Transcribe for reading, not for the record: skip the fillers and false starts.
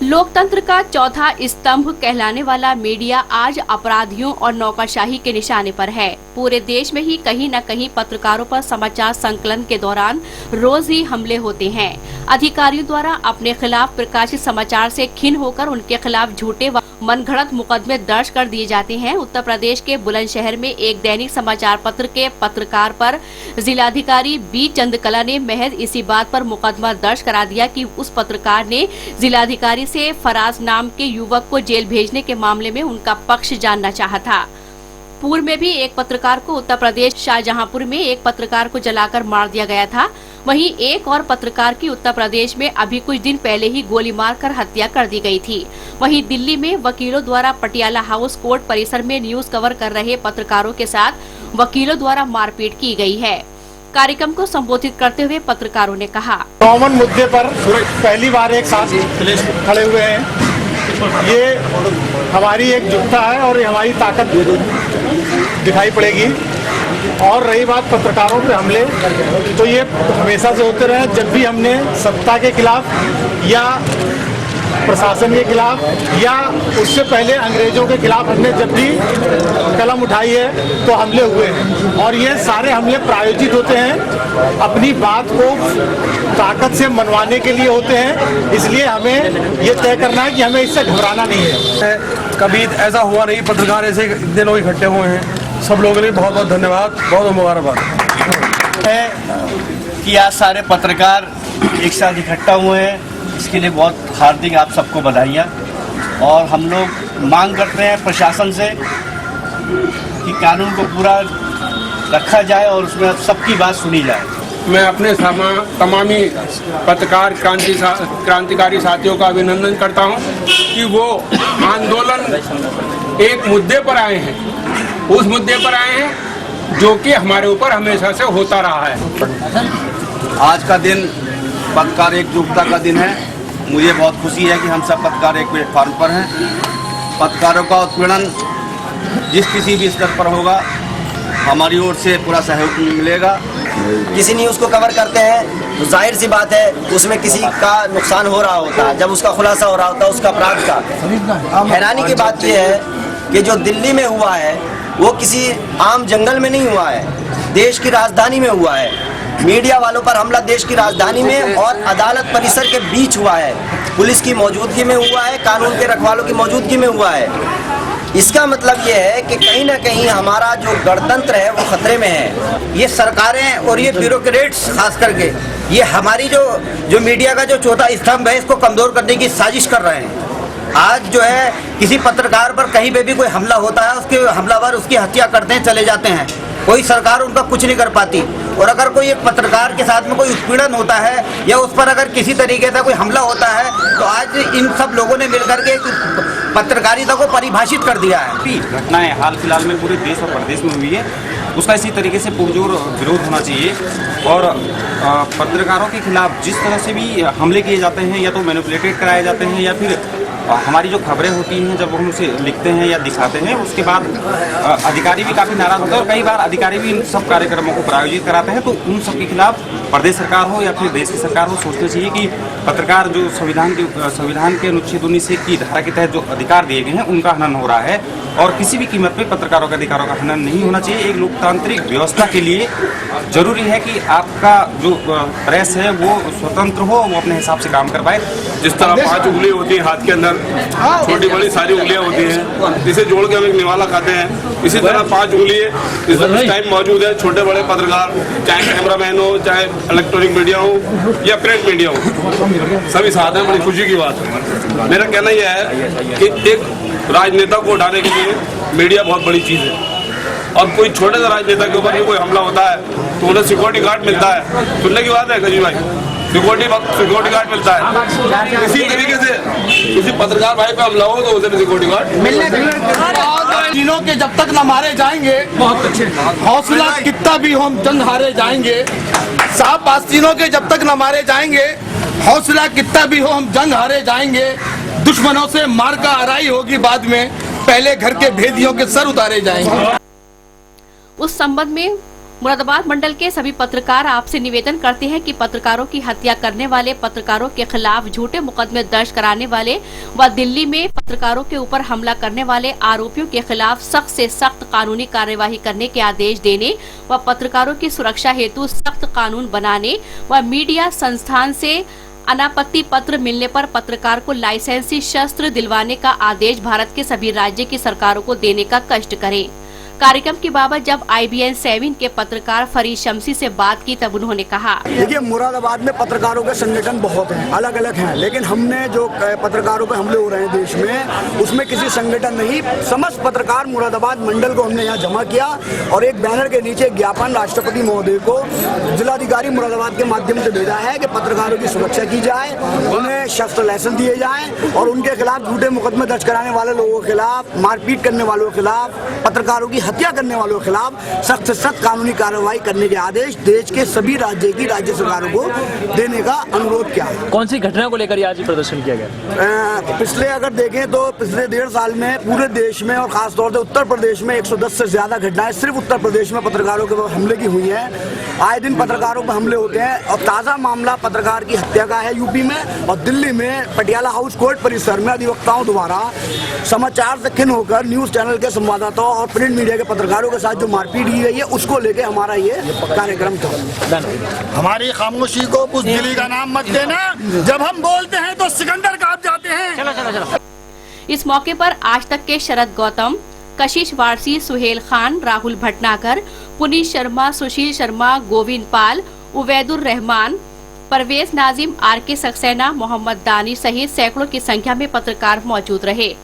लोकतंत्र का चौथा स्तंभ कहलाने वाला मीडिया आज अपराधियों और नौकरशाही के निशाने पर है। पूरे देश में ही कहीं न कहीं पत्रकारों पर समाचार संकलन के दौरान रोज ही हमले होते हैं। अधिकारियों द्वारा अपने खिलाफ प्रकाशित समाचार से खिन्न होकर उनके खिलाफ झूठे व मनगढ़ंत मुकदमे दर्ज कर दिए जाते हैं। उत्तर प्रदेश के बुलंदशहर में एक दैनिक समाचार पत्र के पत्रकार पर जिलाधिकारी बी चंद्रकला ने महज इसी बात पर मुकदमा दर्ज करा दिया कि उस पत्रकार ने जिलाधिकारी से फराज नाम के युवक को जेल भेजने के मामले में उनका पक्ष जानना चाहा था। पूर्व में भी एक पत्रकार को उत्तर प्रदेश शाहजहांपुर में एक पत्रकार को जलाकर मार दिया गया था। वहीं एक और पत्रकार की उत्तर प्रदेश में अभी कुछ दिन पहले ही गोली मारकर हत्या कर दी गई थी। वहीं दिल्ली में वकीलों द्वारा पटियाला हाउस कोर्ट परिसर में न्यूज कवर कर रहे पत्रकारों के साथ वकीलों द्वारा मारपीट की गई है। कार्यक्रम को संबोधित करते हुए पत्रकारों ने कहा, कॉमन मुद्दे पर पहली बार एक साथ खड़े हुए हैं। ये हमारी एकजुटता है और ये हमारी ताकत दिखाई पड़ेगी। और रही बात पत्रकारों पे हमले, तो ये हमेशा से होते रहे। जब भी हमने सत्ता के खिलाफ या प्रशासन के खिलाफ या उससे पहले अंग्रेजों के खिलाफ हमने जब भी कलम उठाई है तो हमले हुए हैं। और ये सारे हमले प्रायोजित होते हैं, अपनी बात को ताकत से मनवाने के लिए होते हैं। इसलिए हमें ये तय करना है कि हमें इससे घबराना नहीं है। कभी ऐसा हुआ नहीं, पत्रकार ऐसे इतने लोग इकट्ठे हुए हैं। सब लोगों के लिए बहुत बहुत धन्यवाद, बहुत बहुत मुबारकबाद है कि आज सारे पत्रकार एक साथ इकट्ठा हुए हैं। इसके लिए बहुत हार्दिक आप सबको बधाइयाँ। और हम लोग मांग करते हैं प्रशासन से कि कानून को पूरा रखा जाए और उसमें सबकी बात सुनी जाए। मैं अपने तमामी पत्रकार क्रांतिकारी साथियों का अभिनंदन करता हूं कि वो आंदोलन एक मुद्दे पर आए हैं, उस मुद्दे पर आए हैं जो कि हमारे ऊपर हमेशा से होता रहा है। आज का दिन पत्रकार एकजुटता का दिन है। मुझे बहुत खुशी है कि हम सब पत्रकार एक प्लेटफॉर्म पर हैं। पत्रकारों का उत्पीड़न जिस किसी भी स्तर पर होगा, हमारी ओर से पूरा सहयोग मिलेगा। किसी न्यूज़ को कवर करते हैं तो जाहिर सी बात है उसमें किसी का नुकसान हो रहा होता है। जब उसका खुलासा हो रहा होता है उसका अपराध का। हैरानी की बात यह है कि जो दिल्ली में हुआ है वो किसी आम जंगल में नहीं हुआ है, देश की राजधानी में हुआ है। मीडिया वालों पर हमला देश की राजधानी में और अदालत परिसर के बीच हुआ है। पुलिस की मौजूदगी में हुआ है, कानून के रखवालों की मौजूदगी में हुआ है। इसका मतलब ये है कि कहीं ना कहीं हमारा जो गणतंत्र है वो खतरे में है। ये सरकारें और ये ब्यूरोक्रेट्स खास करके ये हमारी जो मीडिया का जो चौथा स्तंभ है इसको कमज़ोर करने की साजिश कर रहे हैं। आज जो है किसी पत्रकार पर कहीं पे भी कोई हमला होता है, उसके हमलावर उसकी हत्या करते हैं, चले जाते हैं। कोई सरकार उनका कुछ नहीं कर पाती। और अगर कोई एक पत्रकार के साथ में कोई उत्पीड़न होता है या उस पर अगर किसी तरीके से कोई हमला होता है तो आज इन सब लोगों ने मिलकर के पत्रकारिता को परिभाषित कर दिया है। घटनाएं हाल फिलहाल में पूरे देश और प्रदेश में हुई है, उसका इसी तरीके से पुरजोर विरोध होना चाहिए। और पत्रकारों के खिलाफ जिस तरह से भी हमले किए जाते हैं, या तो मैनिपुलेटेड कराए जाते हैं या फिर हमारी जो खबरें होती हैं जब हम उसे लिखते हैं या दिखाते हैं उसके बाद अधिकारी भी काफ़ी नाराज होते हैं। और कई बार अधिकारी भी इन सब कार्यक्रमों को प्रायोजित कराते हैं। तो उन सब के खिलाफ प्रदेश सरकार हो या फिर देश की सरकार हो सोचना चाहिए कि पत्रकार जो संविधान के अनुच्छेद 19 की धारा के तहत जो अधिकार दिए गए हैं उनका हनन हो रहा है। और किसी भी कीमत पे पत्रकारों के अधिकारों का हनन नहीं होना चाहिए। एक लोकतांत्रिक व्यवस्था के लिए जरूरी है कि आपका जो प्रेस है वो स्वतंत्र हो, वो अपने हिसाब से काम कर पाए। जिस तरह 5 उंगली होती है हाथ के अंदर, छोटी बड़ी सारी उंगलियां होती हैं, इसे जोड़ के हम एक निवाला खाते हैं। इसी तरह 5 उंगली इस टाइम मौजूद है। छोटे बड़े पत्रकार, चाहे कैमरामैन हो, चाहे इलेक्ट्रॉनिक मीडिया हो या प्रिंट मीडिया हो, सभी साथ हैं। बड़ी खुशी की बात है। मेरा कहना यह है कि एक राजनेता को उठाने के लिए मीडिया बहुत बड़ी चीज़ है। और कोई छोटे से राजनेता के ऊपर कोई हमला होता है तो उन्हें सिक्योरिटी गार्ड मिलता है। सुनने की बात है गजी भाई, सिक्योरिटी गार्ड मिलता है। इसी तरीके से किसी पत्रकार भाई पे हमला हो तो उसे भी सिक्योरिटी गार्ड मिलने। तीनों के जब तक न मारे जाएंगे, बहुत अच्छे हौसला कितना भी हम जंग हारे जाएंगे। साहब पास्तीनों के जब तक न मारे जाएंगे, हौसला कितना भी हो हम जंग हारे जाएंगे। दुश्मनों से मार का आराई होगी बाद में, पहले घर के भेदियों के सर उतारे जाएंगे। उस संबंध में मुरादाबाद मंडल के सभी पत्रकार आपसे निवेदन करते हैं कि पत्रकारों की हत्या करने वाले, पत्रकारों के खिलाफ झूठे मुकदमे दर्ज कराने वाले व दिल्ली में पत्रकारों के ऊपर हमला करने वाले आरोपियों के खिलाफ सख्त से सख्त कानूनी कार्यवाही करने के आदेश देने व पत्रकारों की सुरक्षा हेतु सख्त कानून बनाने व मीडिया संस्थान से अनापत्ति पत्र मिलने पर पत्रकार को लाइसेंसी शस्त्र दिलवाने का आदेश भारत के सभी राज्य की सरकारों को देने का कष्ट करें। कार्यक्रम के बाबत जब IBN 7 के पत्रकार फरीद शमसी से बात की तब उन्होंने कहा, देखिए मुरादाबाद में पत्रकारों के संगठन बहुत हैं, अलग अलग हैं, लेकिन हमने जो पत्रकारों पे हमले हो रहे हैं देश में, उसमें किसी संगठन नहीं, समस्त पत्रकार मुरादाबाद मंडल को हमने यहाँ जमा किया और एक बैनर के नीचे ज्ञापन राष्ट्रपति महोदय को जिलाधिकारी मुरादाबाद के माध्यम से भेजा है कि पत्रकारों की सुरक्षा की जाए, उन्हें शस्त्र लाइसेंस दिए जाए और उनके खिलाफ झूठे मुकदमे दर्ज कराने वाले लोगों के खिलाफ, मारपीट करने वालों के खिलाफ, पत्रकारों की हत्या करने वालों के खिलाफ सख्त से सख्त कानूनी कार्रवाई करने के आदेश देश के सभी राज्य की राज्य सरकारों को देने का अनुरोध किया है। कौन सी घटना को लेकर आज प्रदर्शन किया गया? पिछले अगर देखें तो पिछले 1.5 साल में पूरे देश में और खासतौर से उत्तर प्रदेश में 110 से ज्यादा घटनाएं सिर्फ उत्तर प्रदेश में पत्रकारों के हमले की हुई है। आए दिन पत्रकारों पर हमले होते हैं और ताजा मामला पत्रकार की हत्या का है यूपी में और दिल्ली में पटियाला हाउस कोर्ट परिसर में अधिवक्ताओं द्वारा समाचार से खिन्न होकर न्यूज चैनल के संवाददाताओं और प्रिंट मीडिया के पत्रकारों के साथ जो मारपीट की गई है उसको लेके हमारा ये कार्यक्रम था। हमारी खामोशी को बुज़दिली का नाम मत देना, जब हम बोलते हैं तो सिकंदर कांप जाते हैं। चलो। इस मौके पर आज तक के शरद गौतम, कशिश वारसी, सुहेल खान, राहुल भटनागर, पुनीत शर्मा, सुशील शर्मा, गोविंद पाल, उवैदुर रहमान, परवेज नाजिम, RK सक्सेना, मोहम्मद दानी सहित सैकड़ों की संख्या में पत्रकार मौजूद रहे।